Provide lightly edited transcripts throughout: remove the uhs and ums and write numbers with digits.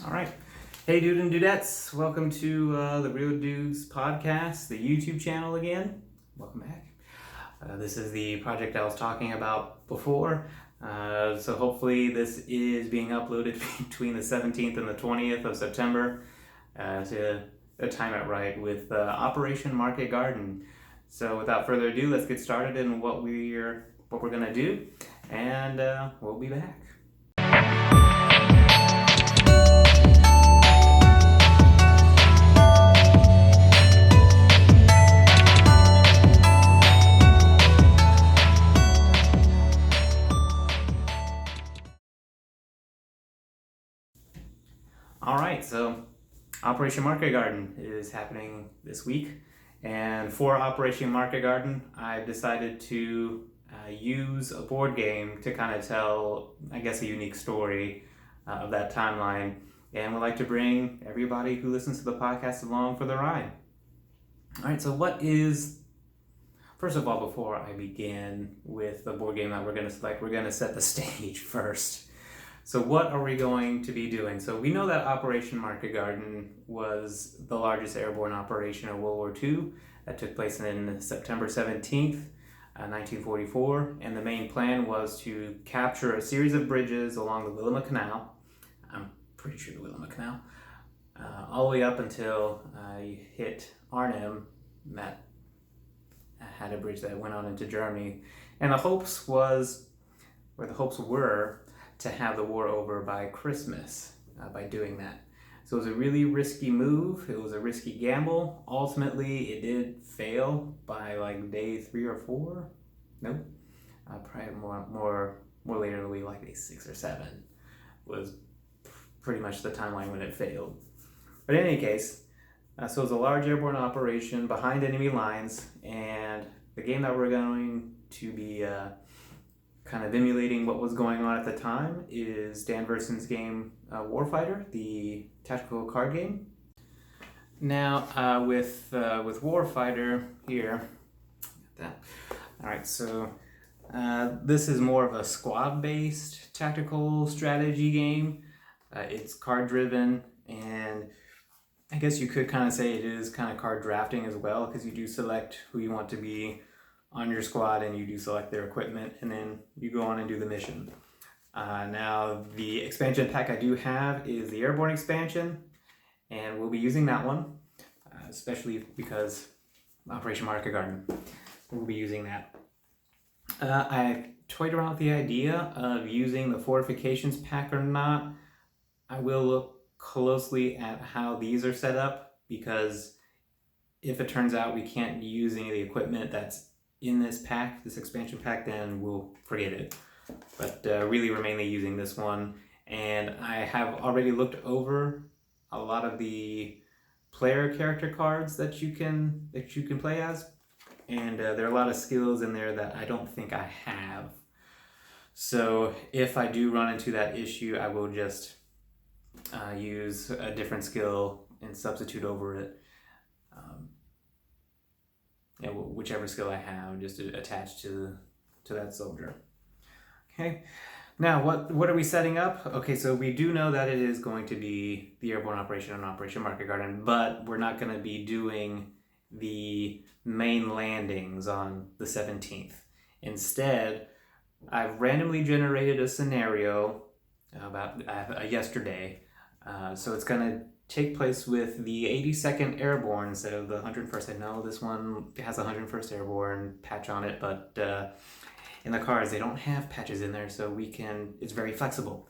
All right. Hey, dude and dudettes. Welcome to the Real Dudes podcast, the YouTube channel again. Welcome back. This is the project I was talking about before. So hopefully this is being uploaded between the 17th and the 20th of September to time it right with Operation Market Garden. So without further ado, let's get started in what we're going to do, and we'll be back. All right, so Operation Market Garden is happening this week, and for Operation Market Garden, I've decided to use a board game to kind of tell, I guess, a unique story of that timeline, and would like to bring everybody who listens to the podcast along for the ride. All right, so first of all, before I begin with the board game that we're going to select, we're going to set the stage first. So what are we going to be doing? So we know that Operation Market Garden was the largest airborne operation of World War II that took place on September 17th, 1944. And the main plan was to capture a series of bridges along the Willamette Canal. I'm pretty sure the Willamette Canal. All the way up until you hit Arnhem. That had a bridge that went on into Germany. And the hopes were to have the war over by Christmas by doing that. So it was a really risky move. It was a risky gamble. Ultimately, it did fail by like day 3 or 4. Nope. Probably more later in the week, like day 6 or 7 was pretty much the timeline when it failed. But in any case, so it was a large airborne operation behind enemy lines, and the game that we're going to be kind of emulating what was going on at the time is Dan Verson's game Warfighter, the tactical card game. Now with Warfighter here, all right, so this is more of a squad-based tactical strategy game. It's card-driven, and I guess you could kind of say it is kind of card drafting as well, because you do select who you want to be on your squad, and you do select their equipment, and then you go on and do the mission. Now, the expansion pack I do have is the Airborne expansion, and we'll be using that one, especially because Operation Market Garden. We'll be using that. I toyed around with the idea of using the Fortifications pack or not. I will look closely at how these are set up, because if it turns out we can't use any of the equipment that's in this pack, this expansion pack, then we'll forget it. But really we're mainly using this one, and I have already looked over a lot of the player character cards that you can play as, and there are a lot of skills in there that I don't think I have. So if I do run into that issue, I will just use a different skill and substitute over it. Whichever skill I have, just attached to that soldier. Okay, now what are we setting up? Okay, so we do know that it is going to be the airborne operation on Operation Market Garden, but we're not going to be doing the main landings on the 17th. Instead, I've randomly generated a scenario about yesterday. So it's going to take place with the 82nd Airborne instead of the 101st. I know this one has a 101st Airborne patch on it, but in the cards they don't have patches in there, so it's very flexible.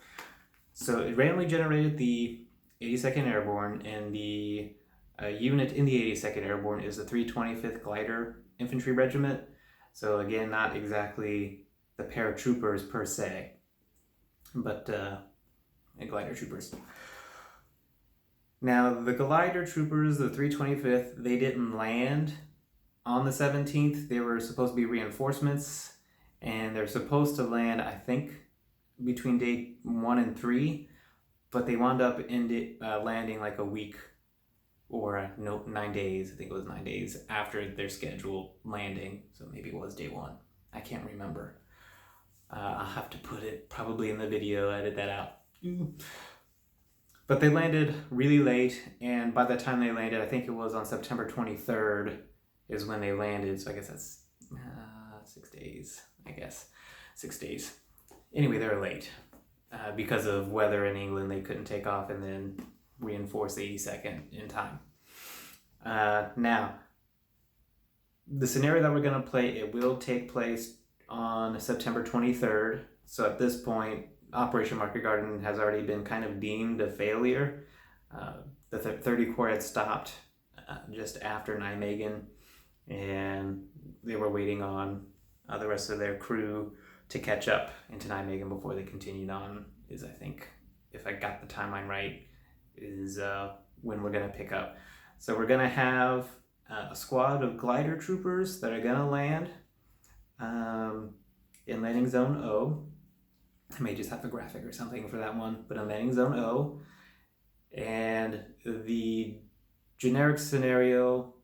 So it randomly generated the 82nd Airborne, and the unit in the 82nd Airborne is the 325th Glider Infantry Regiment. So again, not exactly the paratroopers per se, but glider troopers. Now, the glider troopers, the 325th, they didn't land on the 17th. They were supposed to be reinforcements, and they're supposed to land, I think, between day 1 and 3, but they wound up landing like a week or 9 days. I think it was 9 days after their scheduled landing, so maybe it was day 1. I can't remember. I'll have to put it probably in the video, edit that out. But they landed really late, and by the time they landed, I think it was on September 23rd is when they landed, so I guess that's 6 days, I guess. 6 days. Anyway, they were late. Because of weather in England, they couldn't take off and then reinforce the 82nd in time. Now, the scenario that we're going to play, it will take place on September 23rd. So at this point, Operation Market Garden has already been kind of deemed a failure. The 30 Corps had stopped just after Nijmegen, and they were waiting on the rest of their crew to catch up into Nijmegen before they continued on, is, I think, if I got the timeline right, is when we're going to pick up. So we're going to have a squad of glider troopers that are going to land in landing zone O. I may just have a graphic or something for that one, but in landing zone O. And the generic scenario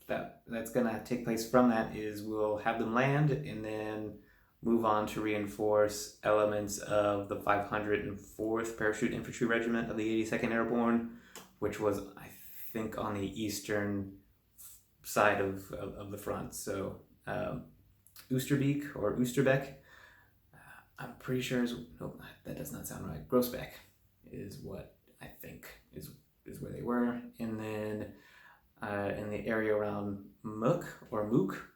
that's going to take place from that is we'll have them land and then move on to reinforce elements of the 504th Parachute Infantry Regiment of the 82nd Airborne, which was, I think, on the eastern side of the front. So Oosterbeek or Oosterbeek, I'm pretty sure nope, that does not sound right. Groesbeck is what I think is where they were. And then in the area around Mook or Mook,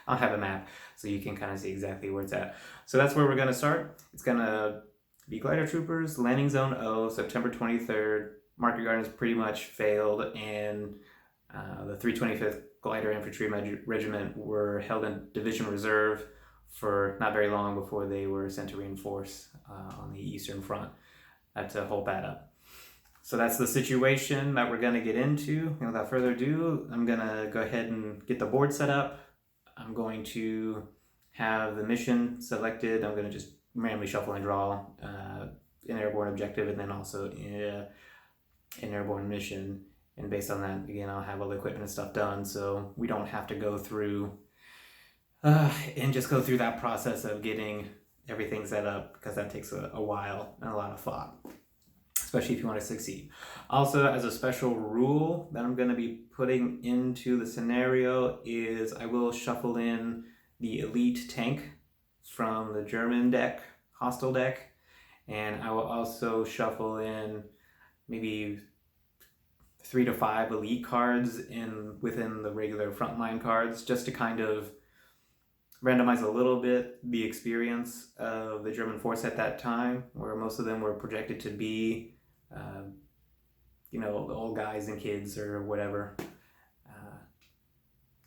I'll have a map so you can kind of see exactly where it's at. So that's where we're going to start. It's going to be glider troopers, landing zone O, September 23rd. Market Garden has pretty much failed, and the 325th Glider Infantry Regiment were held in Division Reserve for not very long before they were sent to reinforce on the Eastern Front to hold that up. So that's the situation that we're going to get into. And without further ado, I'm going to go ahead and get the board set up. I'm going to have the mission selected. I'm going to just randomly shuffle and draw an airborne objective and then also an airborne mission. And based on that, again, I'll have all the equipment and stuff done, so we don't have to go through and just go through that process of getting everything set up, because that takes a while and a lot of thought, especially if you want to succeed. Also, as a special rule that I'm going to be putting into the scenario is I will shuffle in the elite tank from the German deck, hostile deck, and I will also shuffle in maybe 3 to 5 elite cards within the regular frontline cards, just to kind of randomize a little bit the experience of the German force at that time, where most of them were projected to be old guys and kids or whatever,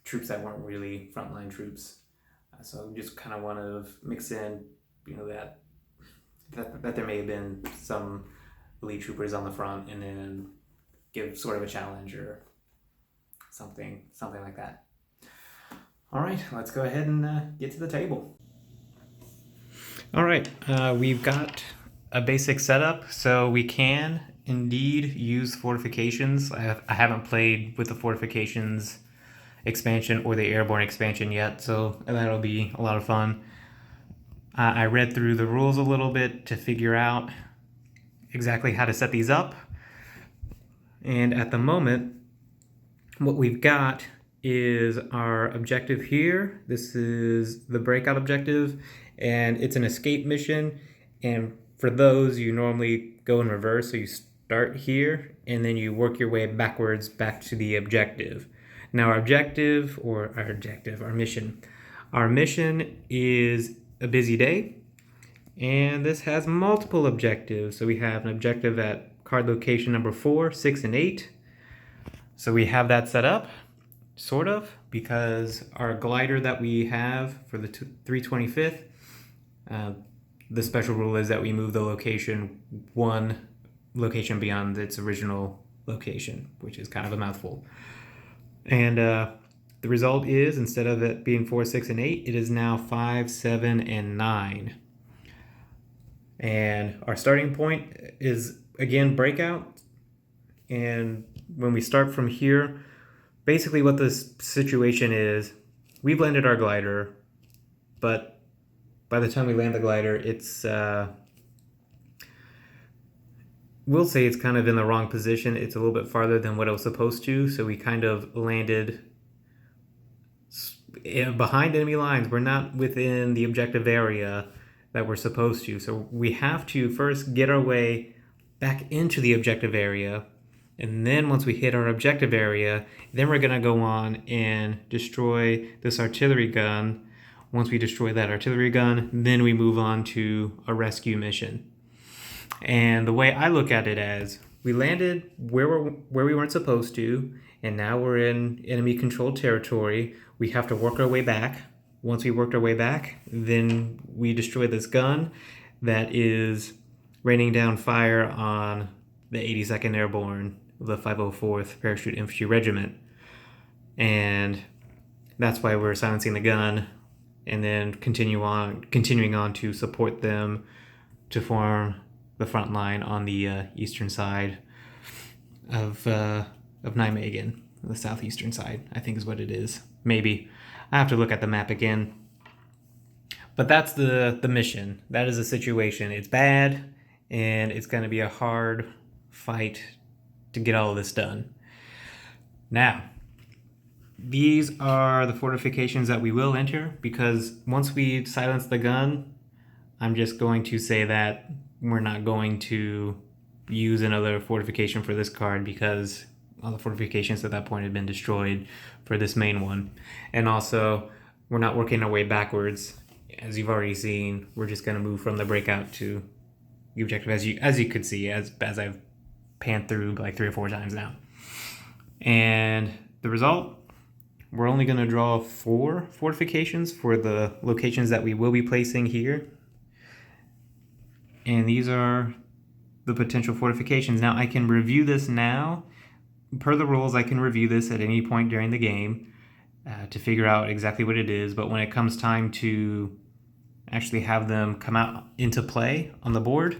troops that weren't really frontline troops. So just kind of want to mix in, that there may have been some elite troopers on the front, and then give sort of a challenge or something like that. All right, let's go ahead and get to the table. All right, we've got a basic setup, so we can indeed use Fortifications. I haven't played with the Fortifications expansion or the Airborne expansion yet, so that'll be a lot of fun. I read through the rules a little bit to figure out exactly how to set these up. And at the moment, what we've got is our objective here. This is the breakout objective, and it's an escape mission. And for those, you normally go in reverse. So you start here, and then you work your way backwards back to the objective. Now our mission is a busy day, and this has multiple objectives. So we have an objective at card location number 4, 6, and 8. So we have that set up, sort of, because our glider that we have for the 325th, the special rule is that we move the location 1 location beyond its original location, which is kind of a mouthful. And the result is, instead of it being 4, 6, and 8, it is now 5, 7, and 9. And our starting point is, again, breakout. And when we start from here, basically what this situation is, we've landed our glider, but by the time we land the glider, it's will say it's kind of in the wrong position. It's a little bit farther than what it was supposed to, so we kind of landed behind enemy lines. We're not within the objective area that we're supposed to, so we have to first get our way back into the objective area, and then once we hit our objective area, then we're going to go on and destroy this artillery gun. Once we destroy that artillery gun, then we move on to a rescue mission. And the way I look at it as, we landed where we weren't supposed to, and now we're in enemy controlled territory. We have to work our way back. Once we worked our way back, then we destroy this gun that is raining down fire on the 82nd Airborne, the 504th Parachute Infantry Regiment. And that's why we're silencing the gun and then continuing on to support them to form the front line on the eastern side of Nijmegen, the southeastern side, I think is what it is. Maybe. I have to look at the map again. But that's the mission. That is the situation. It's bad, and it's going to be a hard fight to get all of this done. Now, these are the fortifications that we will enter, because once we silence the gun, I'm just going to say that we're not going to use another fortification for this card, because all the fortifications at that point had been destroyed for this main one. And also, we're not working our way backwards. As you've already seen, we're just going to move from the breakout to the objective, as you could see, as I've panned through like 3 or 4 times now. And the result, we're only going to draw 4 fortifications for the locations that we will be placing here. And these are the potential fortifications. Now I can review this now. Per the rules, I can review this at any point during the game to figure out exactly what it is. But when it comes time to actually have them come out into play on the board,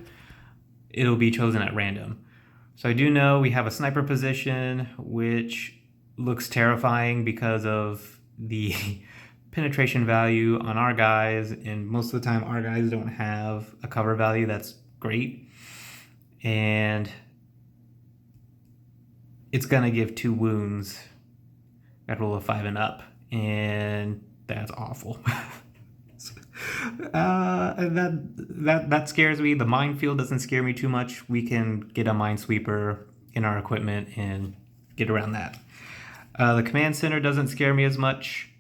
it'll be chosen at random. So I do know we have a sniper position, which looks terrifying because of the penetration value on our guys, and most of the time our guys don't have a cover value that's great, and it's gonna give 2 wounds at roll of 5 and up, and that's awful. That scares me. The minefield doesn't scare me too much. We can get a minesweeper in our equipment and get around that. The command center doesn't scare me as much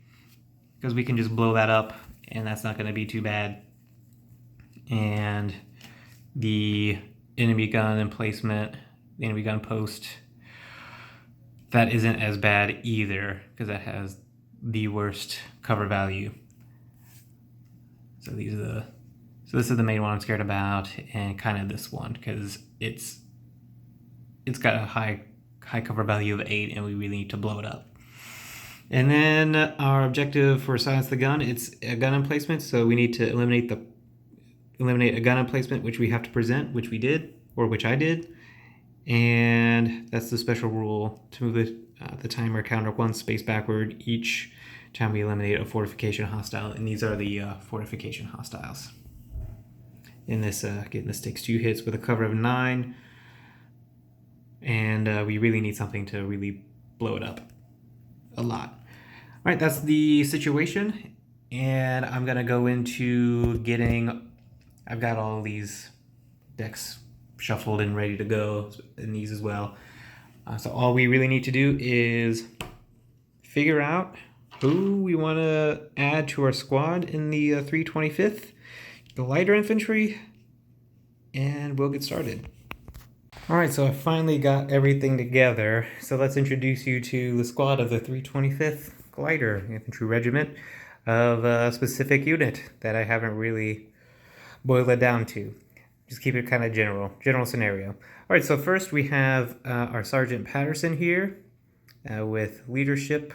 because we can just blow that up, and that's not going to be too bad. And the enemy gun emplacement, the enemy gun post, that isn't as bad either because that has the worst cover value. So this is the main one I'm scared about, and kind of this one because it's got a high cover value of 8, and we really need to blow it up. And then our objective for silence the gun, it's a gun emplacement, so we need to eliminate a gun emplacement, which we have to present, which we did, or which I did. And that's the special rule to move the timer counter 1 space backward each time we eliminate a fortification hostile, and these are the fortification hostiles. In this, again, this takes 2 hits with a cover of 9, and we really need something to really blow it up a lot. All right, that's the situation, and I'm gonna go into I've got all these decks shuffled and ready to go, and these as well. So all we really need to do is figure out who we want to add to our squad in the 325th, the lighter infantry, and we'll get started. All right, so I finally got everything together. So let's introduce you to the squad of the 325th Glider Infantry Regiment of a specific unit that I haven't really boiled it down to. Just keep it kind of general scenario. All right, so first we have our Sergeant Patterson here with leadership,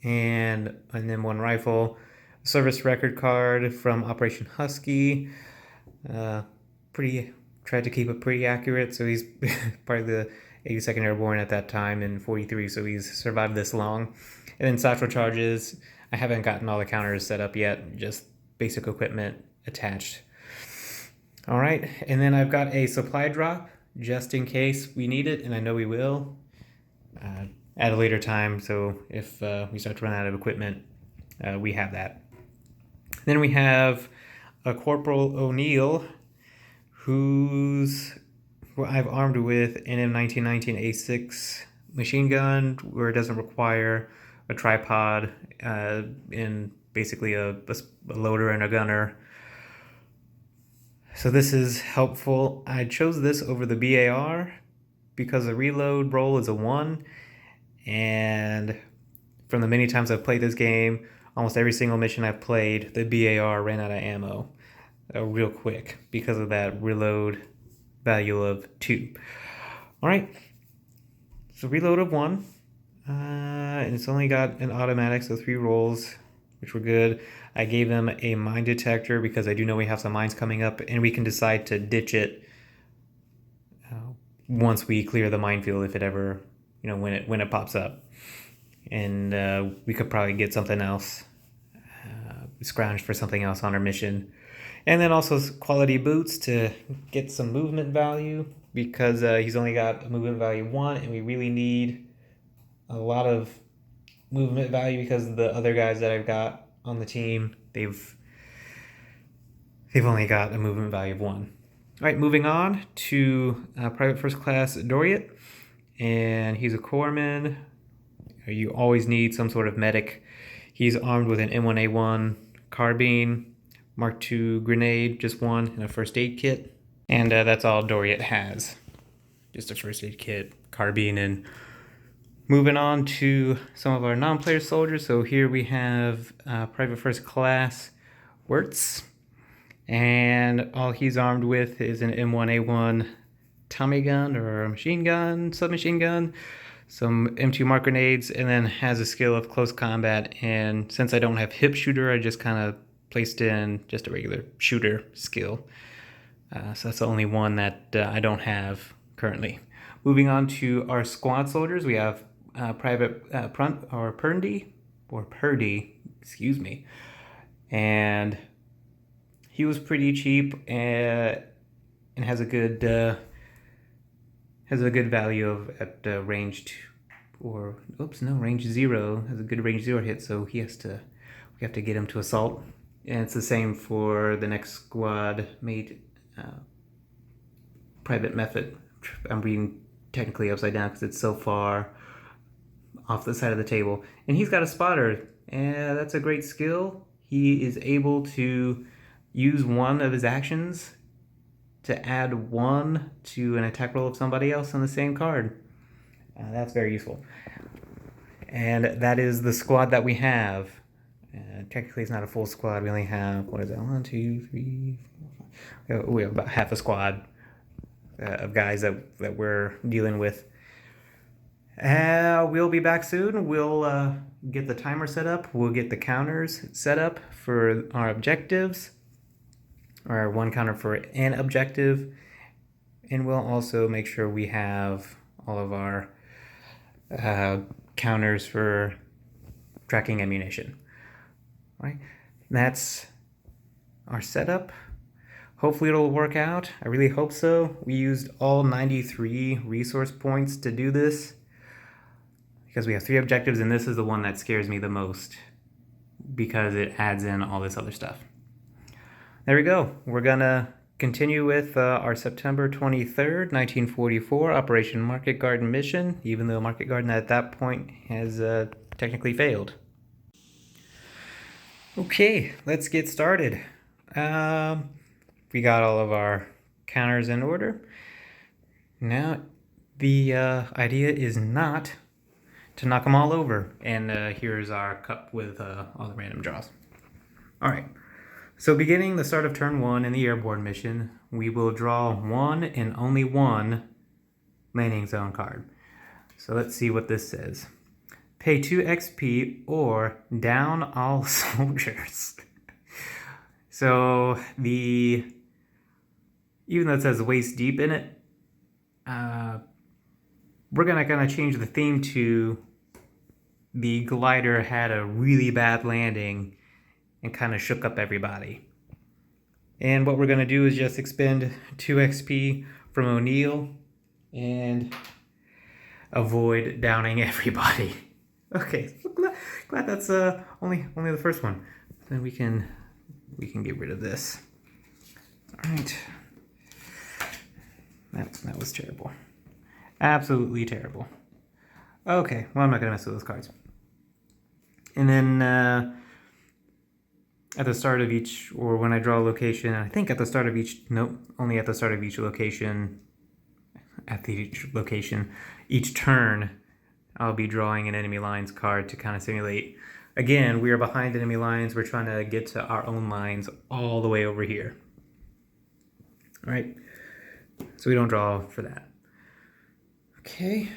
and then 1 rifle, service record card from Operation Husky. Tried to keep it pretty accurate, so he's part of the 82nd Airborne at that time in 43, so he's survived this long. And then satchel charges, I haven't gotten all the counters set up yet, just basic equipment attached. All right, and then I've got a supply drop just in case we need it, and I know we will at a later time. So if we start to run out of equipment, we have that. Then we have a Corporal O'Neill, who I've armed with an M1919A6 machine gun, where it doesn't require a tripod, and basically a loader and a gunner. So this is helpful. I chose this over the BAR because the reload roll is a 1, and from the many times I've played this game, almost every single mission I've played, the BAR ran out of ammo real quick because of that reload value of 2. Alright, so reload of 1, and it's only got an automatic, so 3 rolls, which were good. I gave them a mine detector because I do know we have some mines coming up, and we can decide to ditch it once we clear the minefield, if it ever, when it pops up. And we could probably get something else, scrounge for something else on our mission. And then also quality boots to get some movement value, because he's only got a movement value 1, and we really need a lot of movement value because the other guys that I've got on the team, they've only got a movement value of 1. All right, moving on to Private First Class WWII, and he's a corpsman. You always need some sort of medic. He's armed with an M1A1 carbine, Mark II grenade, just 1, and a first aid kit. And that's all WWII has. Just a first aid kit, carbine, and moving on to some of our non-player soldiers. So here we have Private First Class Wirtz, and all he's armed with is an M1A1 Tommy gun or machine gun, submachine gun, some M2 mark grenades, and then has a skill of close combat. And since I don't have hip shooter, I just kind of placed in just a regular shooter skill. So that's the only one that I don't have currently. Moving on to our squad soldiers, we have Private Purdy, excuse me, and he was pretty cheap and has a good value of at range 2, or range 0, has a good range 0 hit. So we have to get him to assault, and it's the same for the next squad mate, Private Method. I'm reading technically upside down because it's so far off the side of the table. And he's got a spotter, and that's a great skill. He is able to use one of his actions to add 1 to an attack roll of somebody else on the same card. That's very useful. And that is the squad that we have. Technically it's not a full squad. We only have, 1, 2, 3, 4, 5. We have about half a squad of guys that we're dealing with. We'll be back soon. We'll get the timer set up. We'll get the counters set up for our objectives, or 1 counter for an objective, and we'll also make sure we have all of our counters for tracking ammunition. All right, that's our setup. Hopefully it'll work out. I really hope so. We used all 93 resource points to do this because we have 3 objectives, and this is the one that scares me the most because it adds in all this other stuff. There we go. We're gonna continue with our September 23rd, 1944 Operation Market Garden mission, even though Market Garden at that point has technically failed. Okay, let's get started. We got all of our counters in order. Now, the idea is not to knock them all over. And here's our cup with all the random draws. All right. So beginning the start of turn 1 in the Airborne mission, we will draw 1 and only 1 landing zone card. So let's see what this says. Pay 2 XP or down all soldiers. So even though it says waist deep in it, we're gonna change the theme to the glider had a really bad landing and kind of shook up everybody. And what we're gonna do is just expend 2 XP from O'Neill and avoid downing everybody. Okay, so glad that's only the first one. Then we can get rid of this. All right. That was terrible. Absolutely terrible. Okay, well, I'm not gonna mess with those cards. And then at the start of each, or when I draw a location, I think at the start of each, nope, only at the start of each location, each turn, I'll be drawing an enemy lines card to kind of simulate. Again, we are behind enemy lines. We're trying to get to our own lines all the way over here. All right, so we don't draw for that. Okay,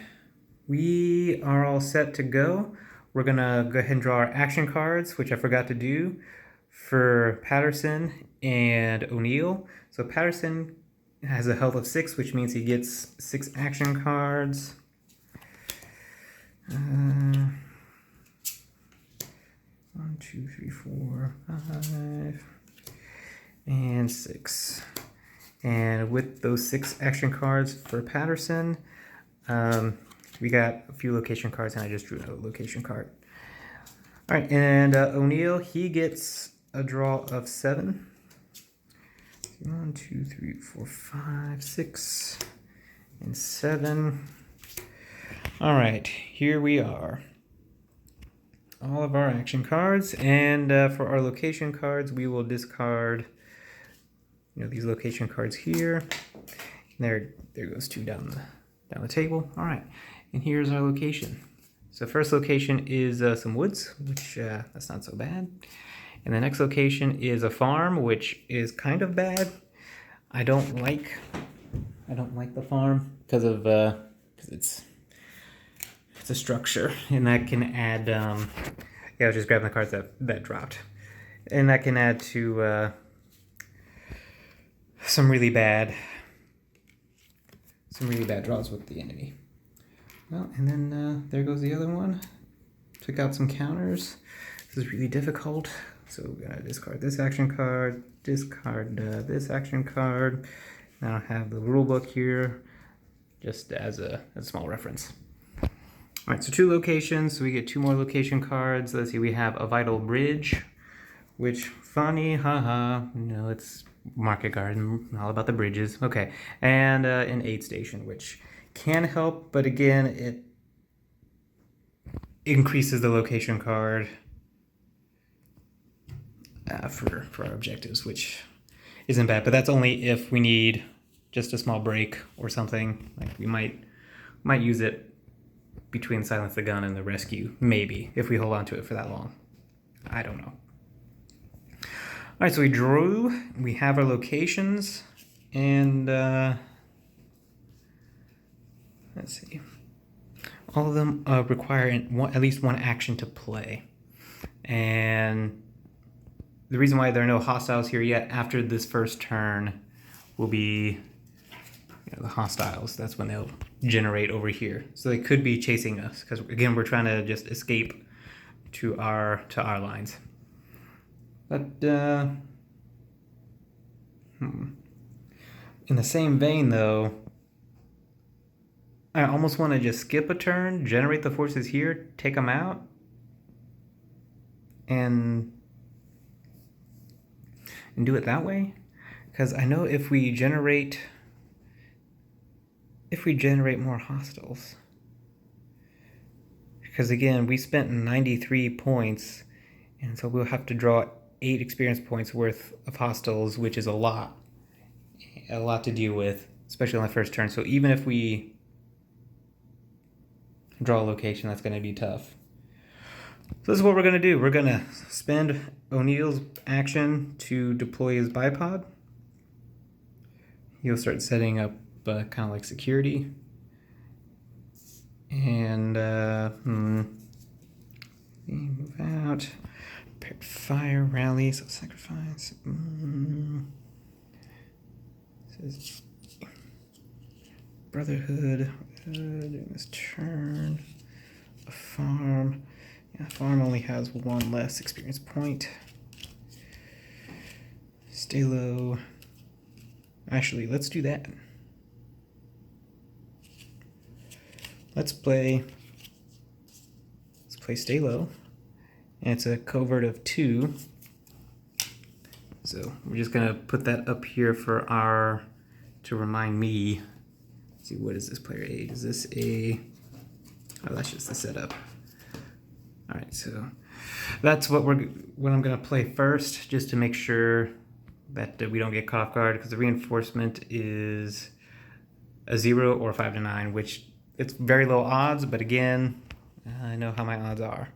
we are all set to go. We're gonna go ahead and draw our action cards, which I forgot to do for Patterson and O'Neill. So Patterson has a health of 6, which means he gets 6 action cards. 1, 2, 3, 4, 5, and 6. And with those 6 action cards for Patterson, we got a few location cards, and I just drew another location card. All right, and O'Neill, he gets a draw of 7. 1, 2, 3, 4, 5, 6, and 7. All right, here we are. All of our action cards, and for our location cards, we will discard, these location cards here. There goes 2 down the table. All right, and here's our location. So first location is some woods, which that's not so bad. And the next location is a farm, which is kind of bad. I don't like the farm because it's a structure, and that can add. Yeah, I was just grabbing the cards that dropped, and that can add to some really bad draws with the enemy. Well, and then there goes the other one. Took out some counters. This is really difficult. So we're gonna discard this action card, discard this action card. Now I have the rule book here, just as a small reference. All right, so 2 locations. So we get 2 more location cards. Let's see, we have a vital bridge, which funny, haha. It's Market Garden, all about the bridges. Okay, and an aid station, which can help, but again, it increases the location card for our objectives, which isn't bad, but that's only if we need just a small break or something. Like we might use it between Silence the Gun and the rescue, maybe, if we hold on to it for that long. I don't know. All right, so we have our locations, and let's see. All of them require at least 1 action to play. And the reason why there are no hostiles here yet after this first turn will be the hostiles. That's when they'll generate over here. So they could be chasing us because, again, we're trying to just escape to our lines. But in the same vein, though, I almost want to just skip a turn, generate the forces here, take them out, and do it that way. Because I know if we generate more hostiles, because again, we spent 93 points, and so we'll have to draw 8 experience points worth of hostiles, which is a lot to deal with, especially on the first turn. So even if we draw a location, that's going to be tough. So this is what we're going to do. We're going to spend O'Neill's action to deploy his bipod. He'll start setting up kind of like security. And move out. Prepared fire, rally, so sacrifice. Says Brotherhood during this turn. A farm. Yeah, farm only has 1 less experience point. Stay low. Actually, let's do that. let's play Stay Low. And it's a covert of 2. So we're just gonna put that up here for to remind me. Let's see, what is this player age? Is this a, oh, that's just the setup. All right, so that's what I'm gonna play first, just to make sure that we don't get caught off guard, because the reinforcement is a 0 or 5 to 9, which it's very low odds, but again, I know how my odds are.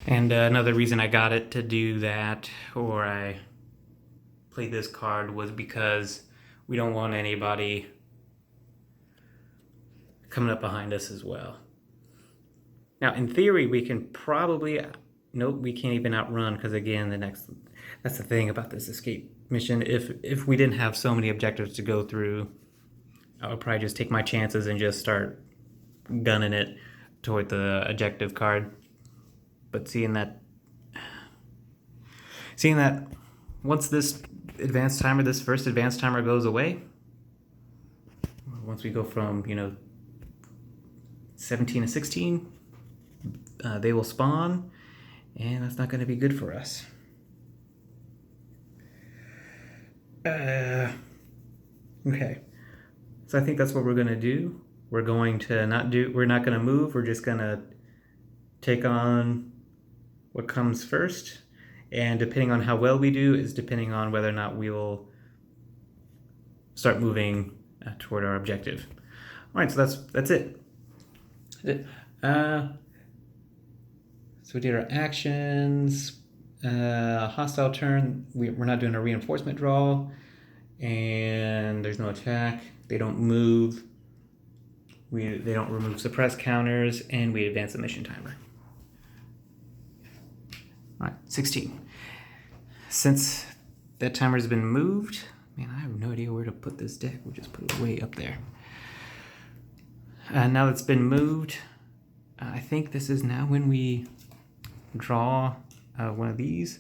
And another reason I got it to do that, or I played this card, was because we don't want anybody coming up behind us as well. Now, in theory, we can probably, nope, we can't even outrun, because again, that's the thing about this escape mission. If we didn't have so many objectives to go through, I would probably just take my chances and just start gunning it toward the objective card. But seeing that once this first advanced timer goes away, once we go from 17 to 16, they will spawn, and that's not going to be good for us. Okay, so I think that's what we're going to do. We're not going to move. We're just going to take on what comes first, and depending on how well we do is depending on whether or not we will start moving toward our objective. All right, so that's it. So we did our actions. Hostile turn. We're not doing a reinforcement draw, and there's no attack. They don't move. They don't remove suppress counters, and we advance the mission timer. All right, 16. Since that timer has been moved, man, I have no idea where to put this deck. We'll just put it way up there. Now that's been moved, I think this is now when we draw one of these.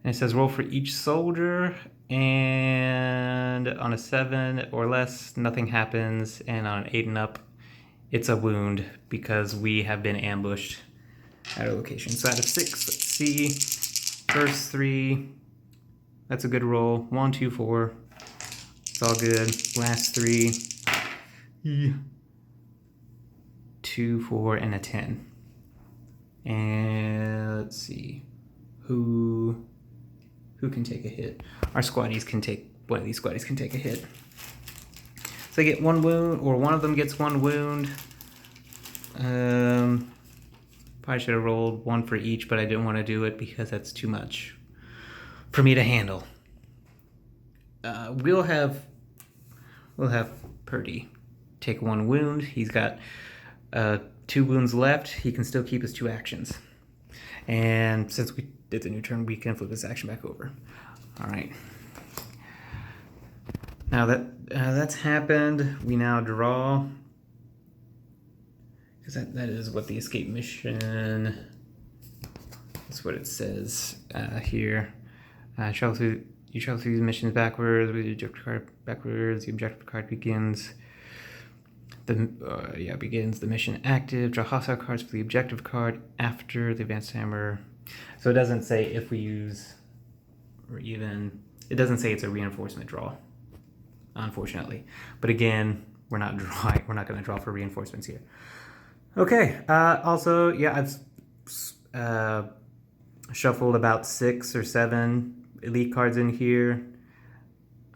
And it says roll for each soldier, and on a 7 or less, nothing happens, and on an 8 and up, it's a wound because we have been ambushed at our location. So out of 6, let's see. First 3, that's a good roll. 1, 2, 4. It's all good. Last 3. 2, 4, and a 10. And let's see. Who can take a hit? Our squaddies can take, one of these squaddies can take a hit. So they get 1 wound, or one of them gets 1 wound. Probably should have rolled 1 for each, but I didn't want to do it because that's too much for me to handle. We'll have Purdy take 1 wound. He's got 2 wounds left. He can still keep his 2 actions. And since we did the new turn, we can flip this action back over. All right. Now that that's happened, we now draw. Because that is what the escape mission, that's what it says here. You travel through these missions backwards with the objective card backwards. The objective card begins. Begins the mission active. Draw hostile cards for the objective card after the advanced hammer. So it doesn't say if we use, or even, it doesn't say it's a reinforcement draw, unfortunately. But again, we're not going to draw for reinforcements here. Okay. Also, yeah, I've shuffled about 6 or 7 elite cards in here,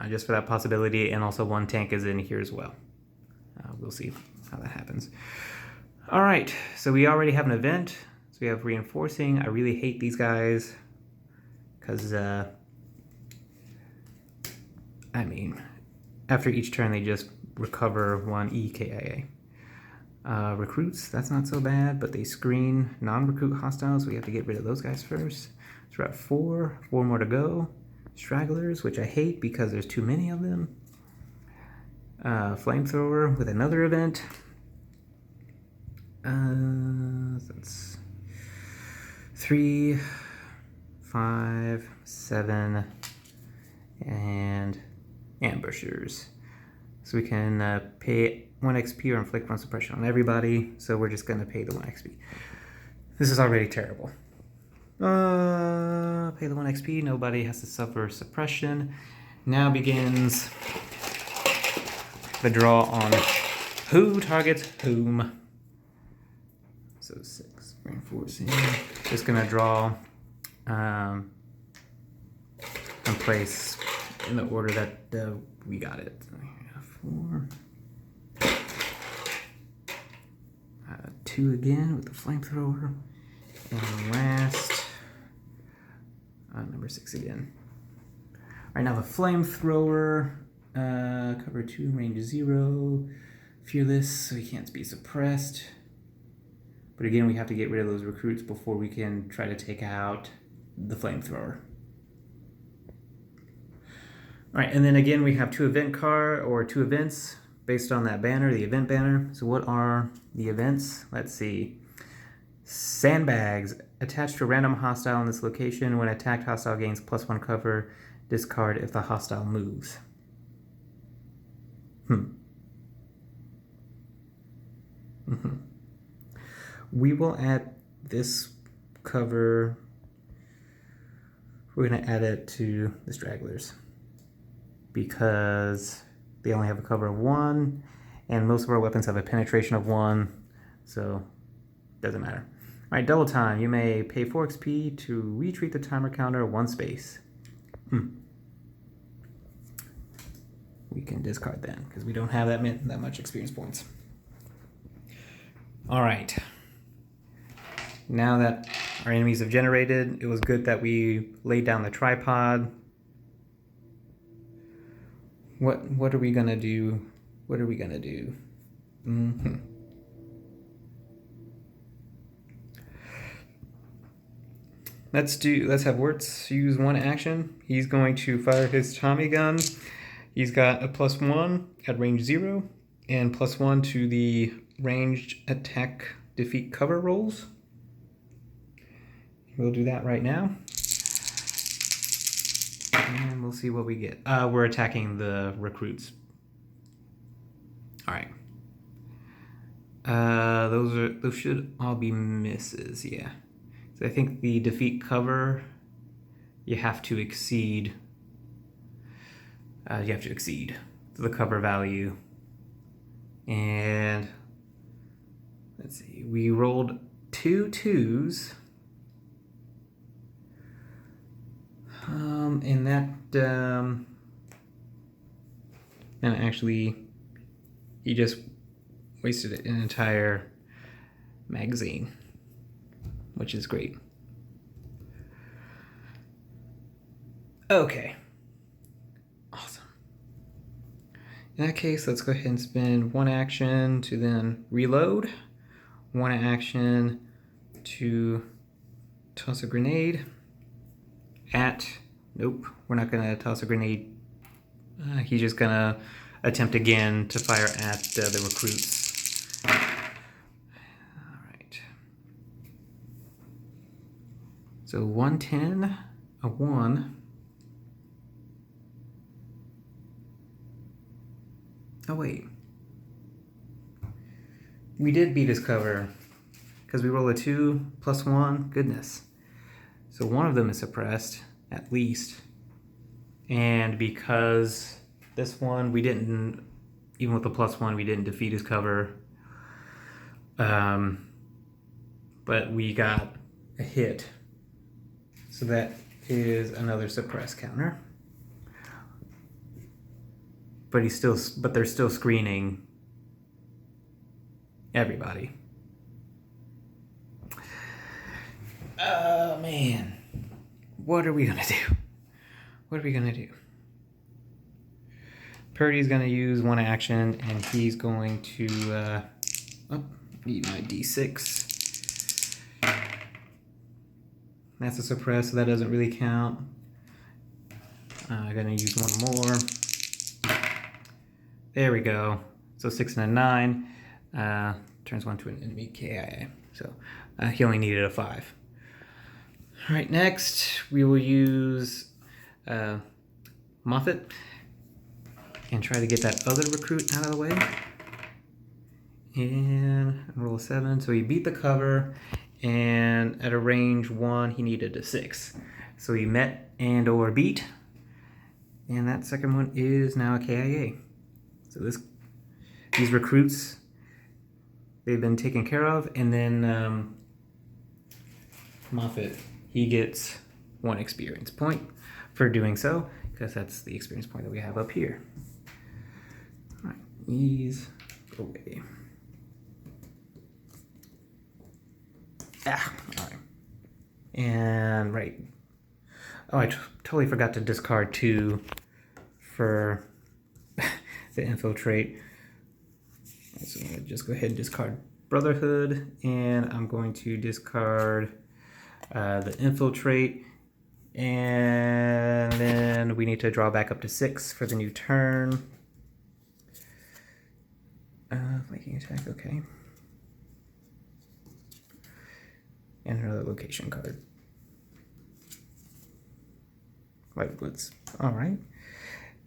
just for that possibility, and also 1 tank is in here as well. We'll see how that happens. All right, so we already have an event. So we have reinforcing. I really hate these guys because, I mean, after each turn they just recover 1 EKIA. Recruits, that's not so bad, but they screen non-recruit hostiles, so we have to get rid of those guys first. So we're at 4 more to go. Stragglers, which I hate because there's too many of them. Flamethrower with another event. That's 3, 5, 7, and ambushers. So we can pay 1 XP or inflict 1 suppression on everybody, so we're just going to pay the 1 XP. This is already terrible. Pay the 1 XP, nobody has to suffer suppression. Now begins the draw on who targets whom. So 6, reinforcing. Just going to draw and place in the order that we got it. 4. 2 again with the flamethrower. And last, number 6 again. Alright, now the flamethrower, cover 2, range 0, fearless, so he can't be suppressed. But again, we have to get rid of those recruits before we can try to take out the flamethrower. Alright, and then again we have 2 event card, or 2 events based on that banner, the event banner. So what are the events? Let's see. Sandbags. Attached to a random hostile in this location. When attacked, hostile gains +1 cover. Discard if the hostile moves. We will add this cover. We're going to add it to the stragglers, because they only have a cover of 1, and most of our weapons have a penetration of 1, so doesn't matter. Alright, double time. You may pay 4 XP to retreat the timer counter 1 space. We can discard then, because we don't have that much experience points. Alright. Now that our enemies have generated, it was good that we laid down the tripod. What are we gonna do? What are we gonna do? Let's have Wirtz use 1 action. He's going to fire his Tommy gun. He's got a +1 at range 0 and +1 to the ranged attack defeat cover rolls. We'll do that right now. And we'll see what we get. We're attacking the recruits. Alright. Those should all be misses, yeah. So I think the defeat cover, you have to exceed the cover value. And let's see, we rolled 2 2s. And that, and actually, he just wasted an entire magazine, which is great. Okay. Awesome. In that case, let's go ahead and spend 1 action to then reload, 1 action to toss a grenade at, nope, we're not gonna toss a grenade. He's just gonna attempt again to fire at the recruits. All right. So 110, a 1. Oh wait. We did beat his cover because we roll a 2 +1. Goodness. So one of them is suppressed, at least. And because this one, we didn't, even with the +1, we didn't defeat his cover. But we got a hit. So that is another suppress counter. But they're still screening everybody. Oh man, what are we gonna do? What are we gonna do? Purdy's gonna use 1 action, and he's going to need my D6. That's a suppress, so that doesn't really count. I'm gonna use 1 more. There we go. So 6 and a 9 turns 1 to an enemy KIA. So he only needed a 5. All right, next we will use Moffat and try to get that other recruit out of the way. And roll a 7. So he beat the cover, and at a range 1, he needed a 6. So he met and or beat. And that second one is now a KIA. So these recruits, they've been taken care of. And then Moffat, he gets 1 experience point for doing so, because that's the experience point that we have up here. All right, these go away. Ah, all right. And right. Oh, I totally forgot to discard 2 for the infiltrate. So I'm gonna just go ahead and discard Brotherhood, and I'm going to discard the infiltrate, and then we need to draw back up to 6 for the new turn. Flanking attack, okay. And another location card. Light Woods. All right.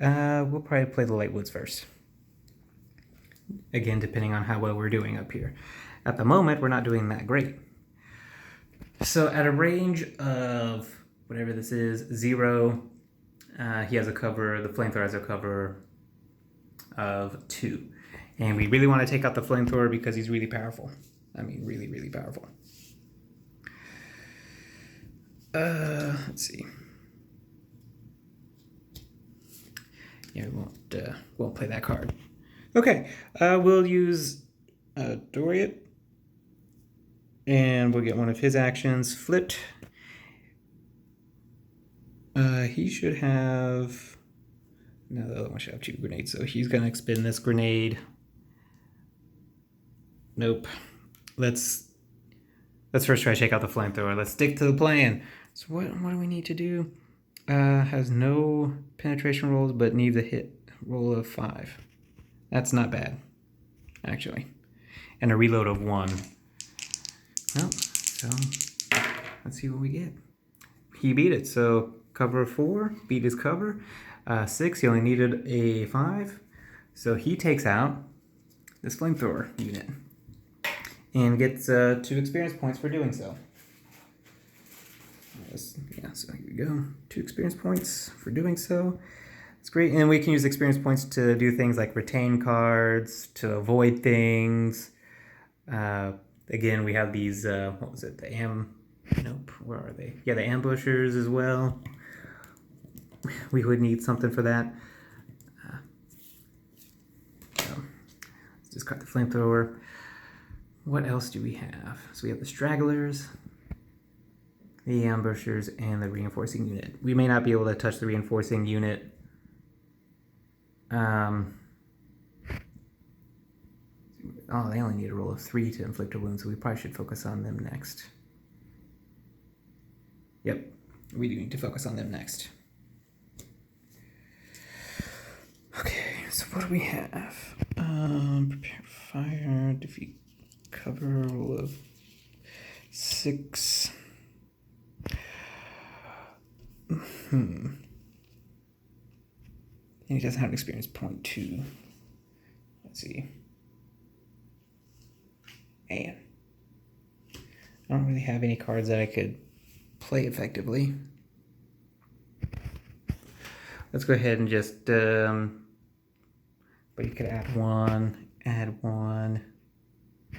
We'll probably play the Light Woods first. Again, depending on how well we're doing up here. At the moment, we're not doing that great. So at a range of whatever this is, 0, he has a cover, the flamethrower has a cover of 2. And we really want to take out the flamethrower because he's really powerful. I mean, really, really powerful. Let's see. Yeah, we won't play that card. Okay, we'll use Doriot, and we'll get one of his actions flipped. He should have... No, the other one should have 2 grenades, so he's going to expend this grenade. Nope. Let's first try to take out the flamethrower. Let's stick to the plan. So what do we need to do? Has no penetration rolls, but needs a hit roll of 5. That's not bad, actually. And a reload of 1. Well, so let's see what we get. He beat it, so cover of 4, beat his cover. 6, he only needed a 5. So he takes out this flamethrower unit and gets 2 experience points for doing so. Yeah, so here we go. 2 experience points for doing so. It's great, and we can use experience points to do things like retain cards, to avoid things. Again, we have these, what was it, nope, where are they? Yeah, the ambushers as well. We would need something for that. So let's discard the flamethrower. What else do we have? So we have the stragglers, the ambushers, and the reinforcing unit. We may not be able to touch the reinforcing unit. Oh, they only need a roll of 3 to inflict a wound, so we probably should focus on them next. Yep, we do need to focus on them next. Okay, so what do we have? Prepare fire, defeat cover, roll of 6. And he doesn't have an experience point 2. Let's see. Man. I don't really have any cards that I could play effectively. Let's go ahead and just, but you could add 1, add 1.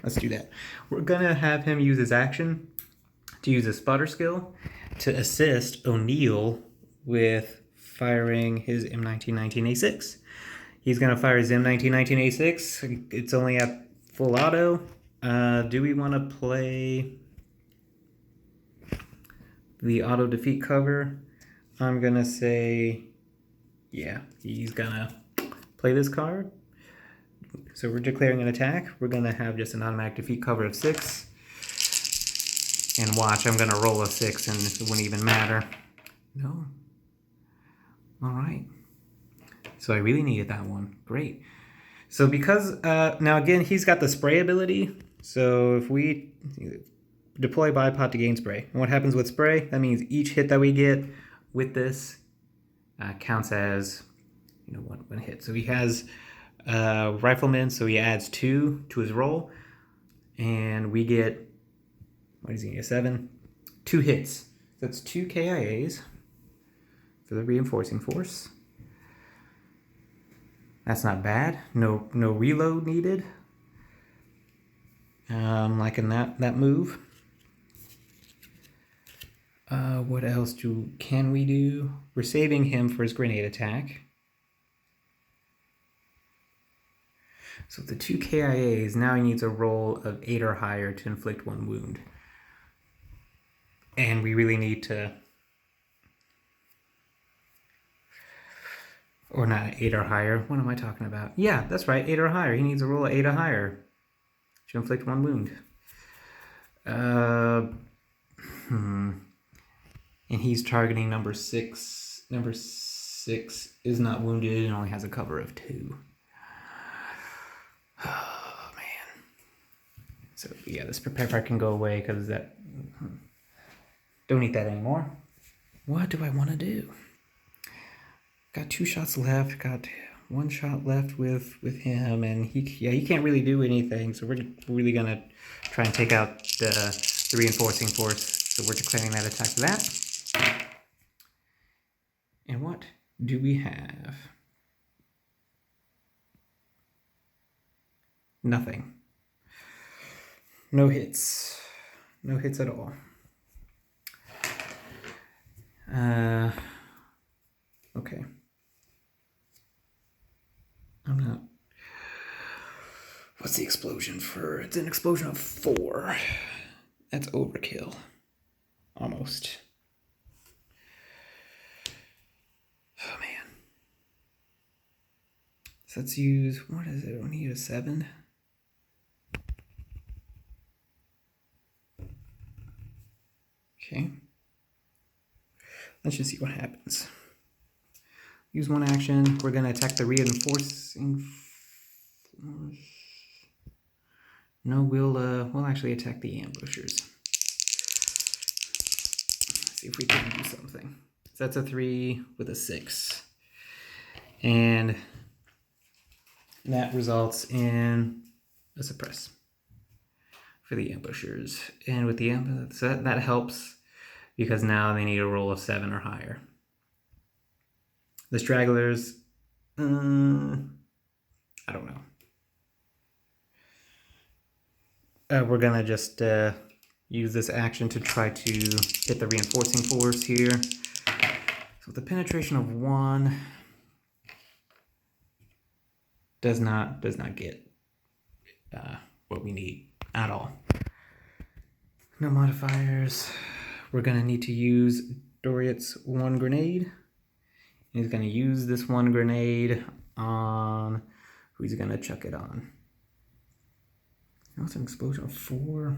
Let's do that. We're gonna have him use his action to use a spotter skill to assist O'Neill with firing his M1919A6. He's gonna fire his M1919A6. It's only at full auto. Do we want to play the auto defeat cover? I'm gonna say, yeah, he's gonna play this card. So we're declaring an attack. We're gonna have just an automatic defeat cover of 6. And watch, I'm gonna roll a 6 and it wouldn't even matter. No. All right. So I really needed that one. Great. So because, now again, he's got the spray ability. So if we deploy bipod to gain spray, and what happens with spray? That means each hit that we get with this counts as, one hit. So he has rifleman, so he adds 2 to his roll. And we get, what is he get, 7? 2 hits. That's 2 KIAs for the reinforcing force. That's not bad. No reload needed. Liking that move. What else can we do? We're saving him for his grenade attack. So the 2 KIAs, now he needs a roll of 8 or higher to inflict 1 wound. And we really need to... Or not 8 or higher. What am I talking about? Yeah, that's right, 8 or higher. He needs a roll of 8 or higher to inflict 1 wound. And he's targeting number 6. Number 6 is not wounded and only has a cover of 2. Oh, man. So, yeah, this prepare part can go away because that... Don't need that anymore. What do I want to do? Got 2 shots left. Got 1 shot left with him, and he can't really do anything. So we're really gonna try and take out the reinforcing force. So we're declaring that attack for that. And what do we have? Nothing. No hits. No hits at all. Okay. I'm not... What's the explosion for? It's an explosion of 4. That's overkill. Almost. Oh, man. So let's use... What is it? We need a 7. Okay. Let's just see what happens. Use 1 action. We're going to attack the reinforcing force. No, we'll actually attack the ambushers. Let's see if we can do something. So that's a 3 with a 6. And that results in a suppress for the ambushers. And with the ambushers, that helps because now they need a roll of 7 or higher. The stragglers, I don't know. We're gonna just use this action to try to hit the reinforcing force here. So with the penetration of 1, does not get what we need at all. No modifiers. We're gonna need to use Doriot's 1 grenade. He's going to use this 1 grenade on... Who he's going to chuck it on? Now it's an explosion of 4.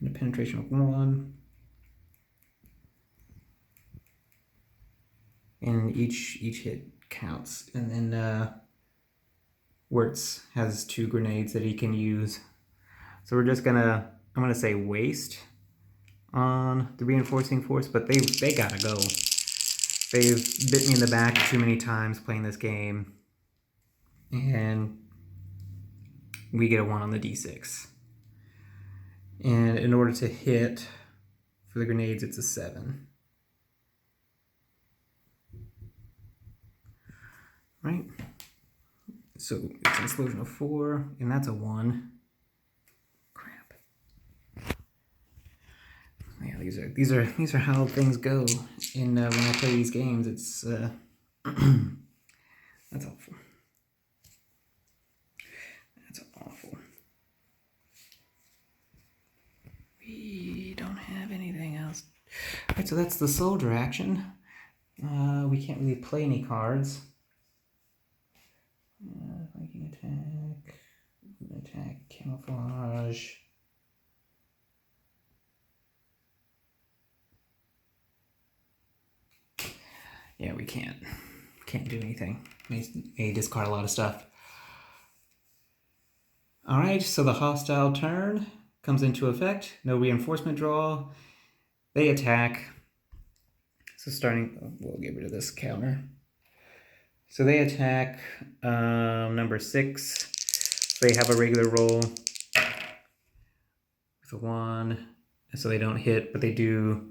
And a penetration of 1. And each hit counts. And then Wirtz has 2 grenades that he can use. So we're just going to... I'm going to say waste on the reinforcing force. But they got to go. They've bit me in the back too many times playing this game. And we get a 1 on the d6. And in order to hit for the grenades, it's a 7. Right? So it's an explosion of 4, and that's a 1. Crap. Yeah, these are how things go. And when I play these games, it's that's awful. That's awful. We don't have anything else. Alright, so that's the soldier action. We can't really play any cards. Flanking attack, camouflage. Yeah, we can't do anything. May discard a lot of stuff. Alright, so the hostile turn comes into effect. No reinforcement draw. They attack. So we'll get rid of this counter. So they attack number 6. So they have a regular roll with a 1, so they don't hit, but they do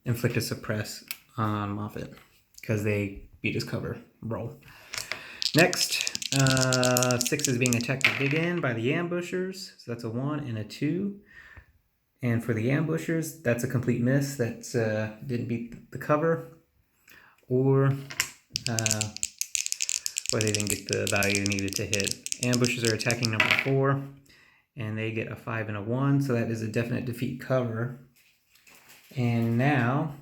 inflict a suppress on Moffat because they beat his cover roll. Next, 6 is being attacked to dig in by the ambushers, so that's a 1 and a 2. And for the ambushers, that's a complete miss. That didn't beat the cover, or they didn't get the value needed to hit. Ambushers are attacking number 4, and they get a 5 and a 1, so that is a definite defeat cover. And now,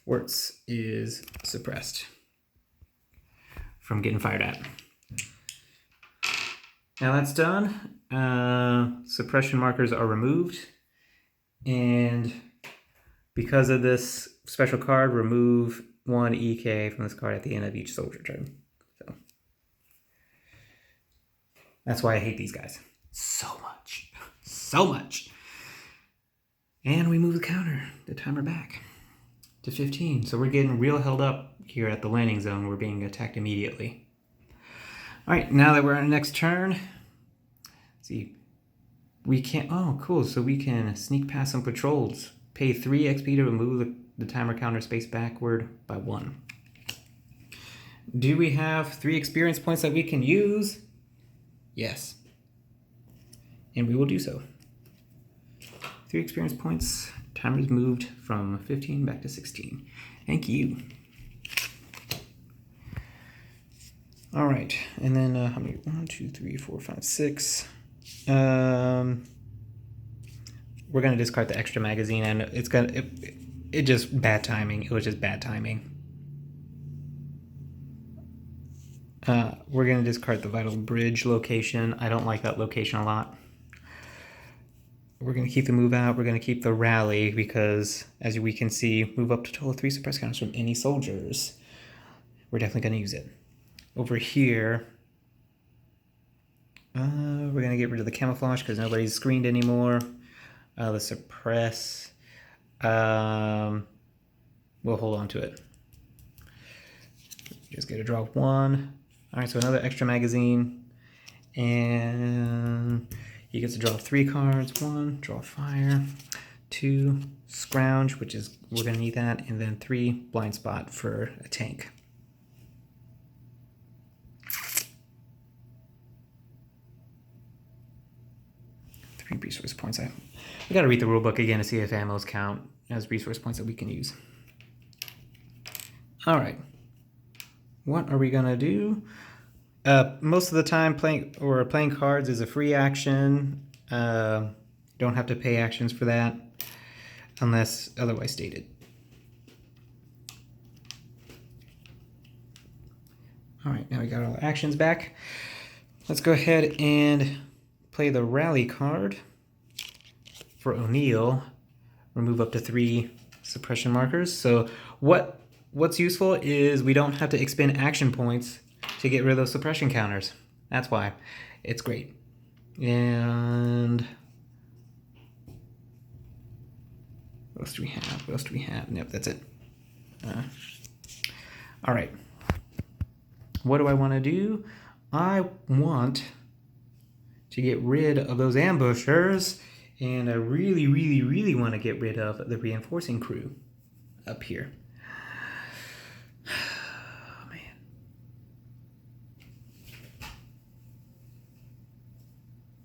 Wirtz is suppressed from getting fired at. Now that's done. Suppression markers are removed, and because of this special card, remove 1 EK from this card at the end of each soldier turn. So that's why I hate these guys so much. So much. And we move the timer back to 15. So we're getting real held up here at the landing zone. We're being attacked immediately. All right, now that we're on the next turn, see, we can't, oh, cool. So we can sneak past some patrols. Pay 3 XP to remove the timer counter space backward by 1. Do we have 3 experience points that we can use? Yes. And we will do so. 3 experience points. Timer's moved from 15 back to 16. Thank you. All right, and then how many? 1, 2, 3, 4, 5, 6. We're gonna discard the extra magazine, and it just bad timing. It was just bad timing. We're gonna discard the Vital Bridge location. I don't like that location a lot. We're gonna keep the move out. We're gonna keep the rally because, as we can see, move up to total 3 suppress counters from any soldiers. We're definitely gonna use it. Over here, we're gonna get rid of the camouflage because nobody's screened anymore. The suppress, we'll hold on to it. Just get a draw 1. All right, so another extra magazine, and he gets to draw 3 cards. 1, draw fire. 2, scrounge, which is, we're gonna need that, and then 3, blind spot for a tank. Resource points. I gotta read the rulebook again to see if ammos count as resource points that we can use. All right, what are we gonna do? Most of the time, playing cards is a free action. Don't have to pay actions for that unless otherwise stated. All right, now we got all the actions back. Let's go ahead and play the rally card for O'Neill. Remove up to 3 suppression markers. So what's useful is we don't have to expend action points to get rid of those suppression counters. That's why it's great. And what else do we have? What else do we have? Nope, that's it. All right. What do I want to do? I want to get rid of those ambushers, and I really, really, really want to get rid of the reinforcing crew up here. Oh, man.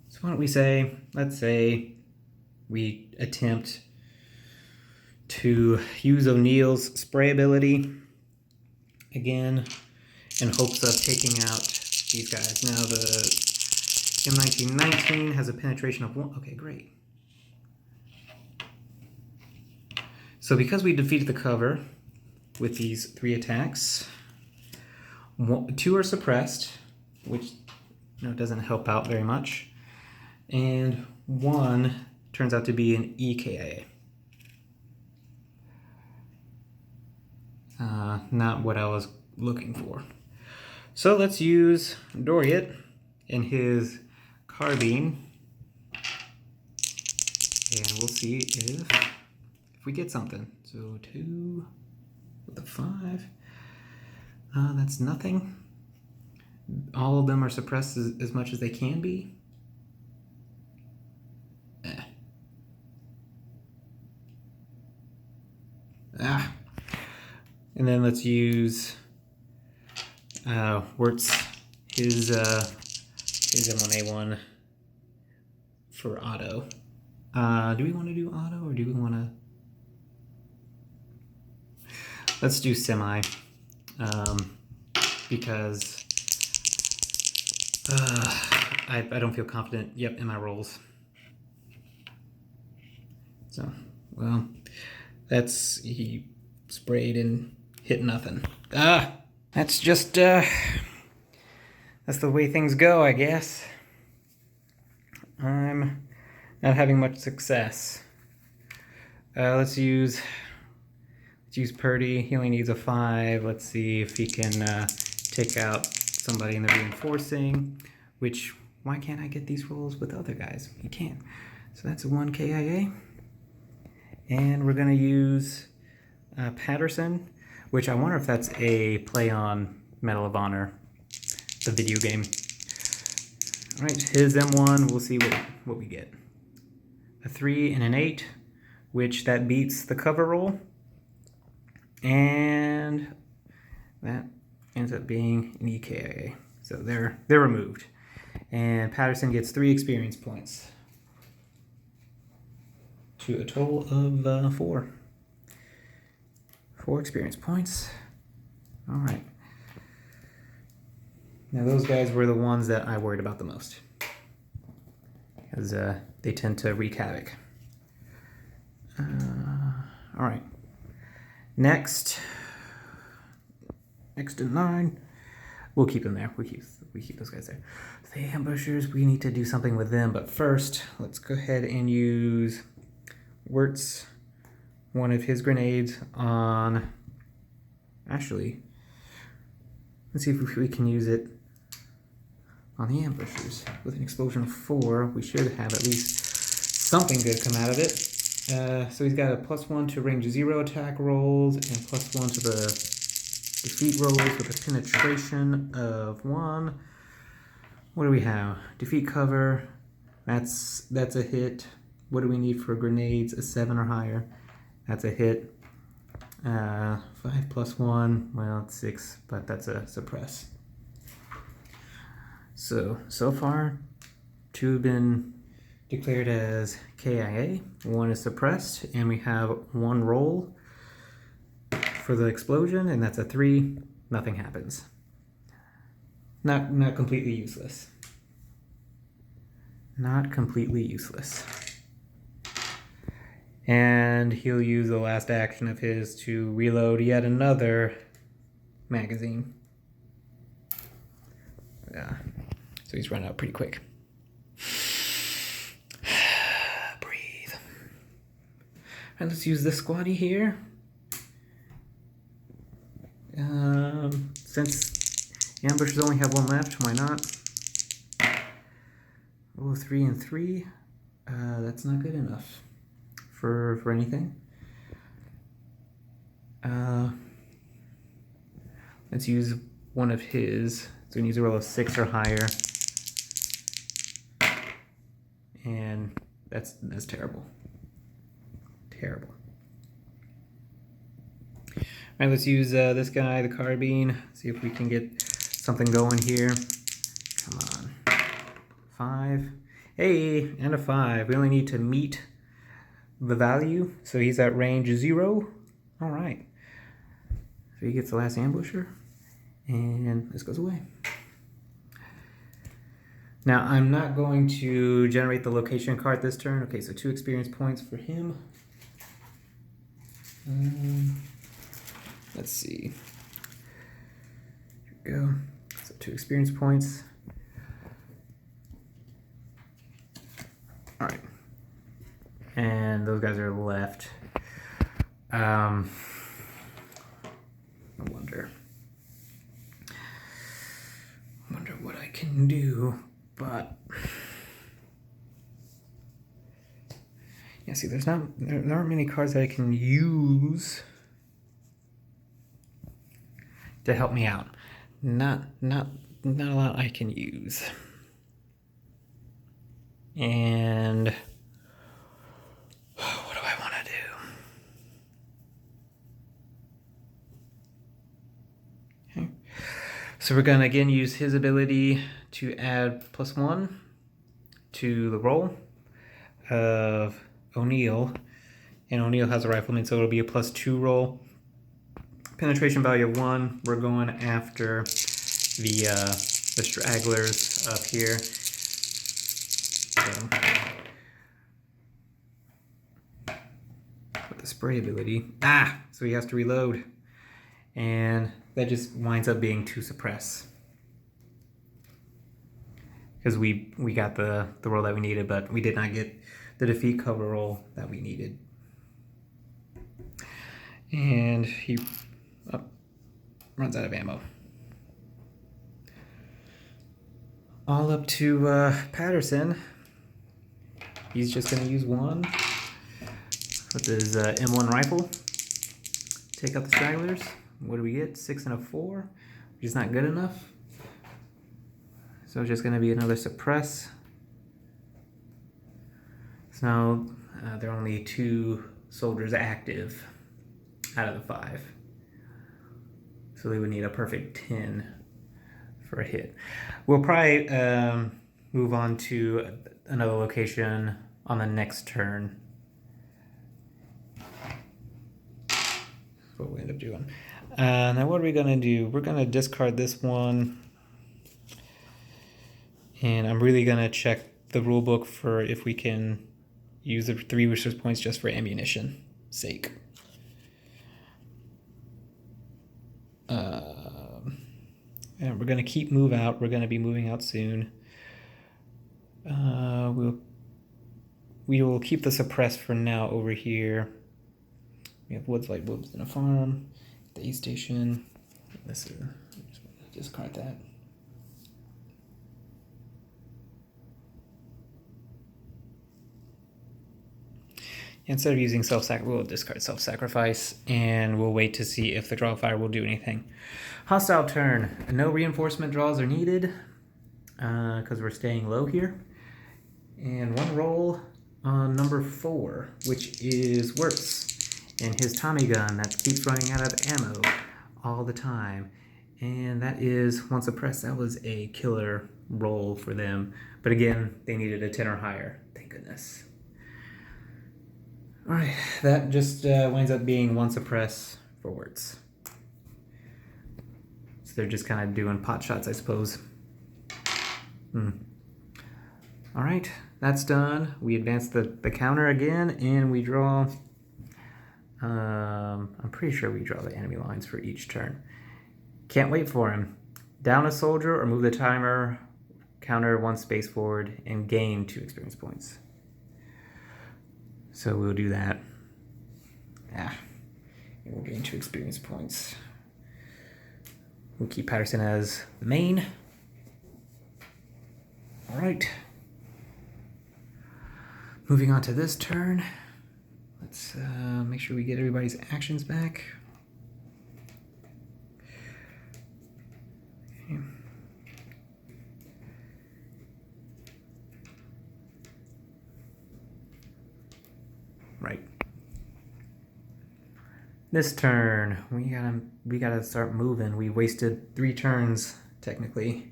So why don't we say, let's say we attempt to use O'Neill's spray ability again in hopes of taking out these guys. Now the M1919 has a penetration of 1. Okay, great. So because we defeated the cover with these 3 attacks, 2 are suppressed, which doesn't help out very much, and 1 turns out to be an EKIA. Not what I was looking for. So let's use Doriot in his carbine, and we'll see if we get something. So 2 with a 5. That's nothing. All of them are suppressed as much as they can be. And then let's use Wirtz, his M1A1 for auto. Do we want to do auto or do we want to? Let's do semi, because I don't feel confident, in my rolls. So, well, he sprayed and hit nothing. That's just, that's the way things go, I guess. I'm not having much success. Let's use Purdy. He only needs a 5. Let's see if he can take out somebody in the reinforcing, which, why can't I get these rolls with other guys? He can. So that's a 1 KIA. And we're going to use Patterson, which I wonder if that's a play on Medal of Honor, the video game. All right, his M1, we'll see what we get. A 3 and an 8, which that beats the cover roll. And that ends up being an EKIA. So they're removed. And Patterson gets 3 experience points to a total of 4. 4 experience points. All right. Now those guys were the ones that I worried about the most, because they tend to wreak havoc. All right. Next in 9, we'll keep them there. We keep those guys there. The ambushers, we need to do something with them, but first, let's go ahead and use Wirtz, one of his grenades on. Actually, let's see if we can use it on the ambushers. With an explosion of 4, we should have at least something good come out of it. So he's got a +1 to range 0 attack rolls and +1 to the defeat rolls with a penetration of 1. What do we have? Defeat cover. That's a hit. What do we need for grenades? A 7 or higher. That's a hit. 5 + 1. Well, it's 6, but that's a suppress. So far, 2 have been declared as KIA, 1 is suppressed, and we have 1 roll for the explosion, and that's a 3. Nothing happens. Not completely useless. Not completely useless. And he'll use the last action of his to reload yet another magazine. Yeah. So he's run out pretty quick. Breathe. And let's use this squatty here. Since the ambushers only have 1 left, why not? Roll 3 and 3. That's not good enough for anything. Let's use one of his. So he needs to roll a 6 or higher. And that's terrible. Terrible. All right, let's use this guy, the carbine. See if we can get something going here. Come on. 5. Hey, and a 5. We only need to meet the value. So he's at range 0. All right. So he gets the last ambusher. And this goes away. Now, I'm not going to generate the location card this turn. Okay, so 2 experience points for him. Let's see. Here we go. So 2 experience points. All right. And those guys are left. I wonder what I can do, but yeah, see, there aren't many cards that I can use to help me out. Not a lot I can use. And what do I want to do? Okay. So we're going to again use his ability to add +1 to the roll of O'Neill. And O'Neill has a rifleman, so it'll be a +2 roll. Penetration value of 1. We're going after the stragglers up here. So, with the spray ability. So he has to reload. And that just winds up being 2 suppress. Because we got the roll that we needed, but we did not get the defeat cover roll that we needed. And he runs out of ammo. All up to Patterson. He's just going to use 1 with his M1 rifle. Take out the stragglers. What do we get? 6 and a 4, which is not good enough. So it's just going to be another suppress. So now there are only 2 soldiers active out of the 5. So they would need a perfect 10 for a hit. We'll probably move on to another location on the next turn. That's what we end up doing. Now what are we going to do? We're going to discard this one. And I'm really going to check the rule book for if we can use the 3 resource points just for ammunition sake. And we're going to keep move out. We're going to be moving out soon. We will keep the suppress for now over here. We have woods, light woods, and a farm. The aid station. This is discard that. Instead of using we'll discard self-sacrifice, and we'll wait to see if the draw fire will do anything. Hostile turn. No reinforcement draws are needed, because we're staying low here. And 1 roll on number 4, which is Wirtz, and his Tommy gun that keeps running out of ammo all the time. And that is 1 suppress. That was a killer roll for them. But again, they needed a 10 or higher. Thank goodness. Alright, that just winds up being 1 suppress for Wirtz. So they're just kind of doing pot shots, I suppose. Alright, that's done. We advance the counter again, and we draw... I'm pretty sure we draw the enemy lines for each turn. Can't wait for him. Down a soldier or move the timer, counter 1 space forward, and gain 2 experience points. So we'll do that. And we'll gain 2 experience points. We'll keep Patterson as the main. Alright. Moving on to this turn. Let's make sure we get everybody's actions back. Okay. Right. This turn, we gotta start moving. We wasted 3 turns technically,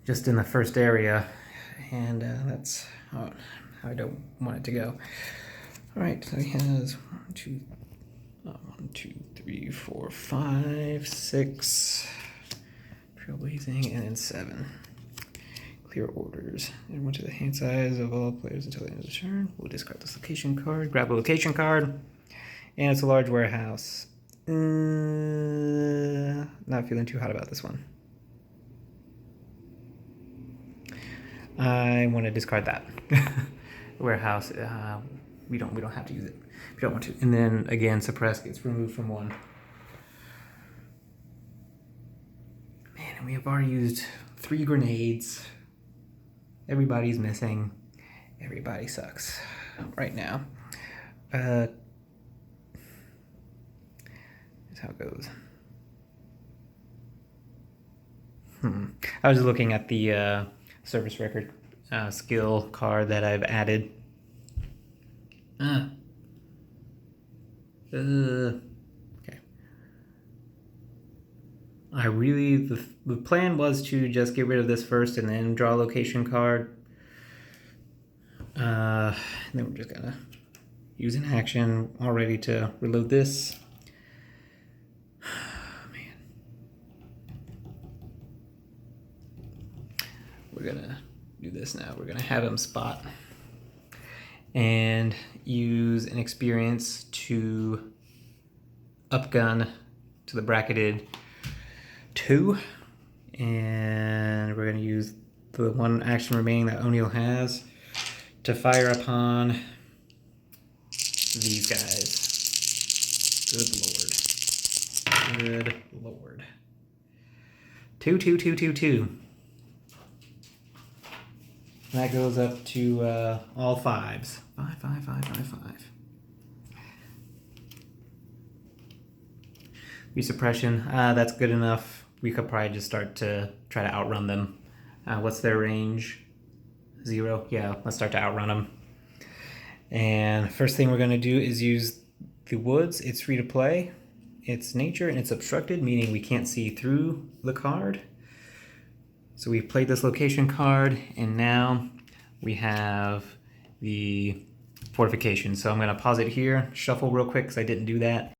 just in the first area, and that's how I don't want it to go. All right, so he has 1, 2, 3, 4, 5, 6 trailblazing, and then 7 clear orders. And went to the hand size of all players until the end of the turn. We'll discard this location card, grab a location card, and it's a large warehouse. Not feeling too hot about this one. I want to discard that. Warehouse, we don't have to use it. We don't want to. And then again, suppress gets removed from 1. Man, and we have already used 3 grenades. Everybody's missing. Everybody sucks right now. Here's how it goes. I was looking at the service record skill card that I've added. Okay. The plan was to just get rid of this first and then draw a location card. And then we're just gonna use an action already to reload this. Man. We're gonna do this now. We're gonna have him spot and use an experience to upgun to the bracketed 2, and we're gonna use the one action remaining that O'Neill has to fire upon these guys. Good lord. Good lord. 2, 2, 2, 2, 2. That goes up to all 5s. 5, 5, 5, 5, 5. Resuppression, that's good enough. We could probably just start to try to outrun them. What's their range? 0? Yeah, let's start to outrun them. And first thing we're going to do is use the woods. It's free to play. It's nature and it's obstructed, meaning we can't see through the card. So we've played this location card, and now we have the fortifications. So I'm going to pause it here, shuffle real quick because I didn't do that,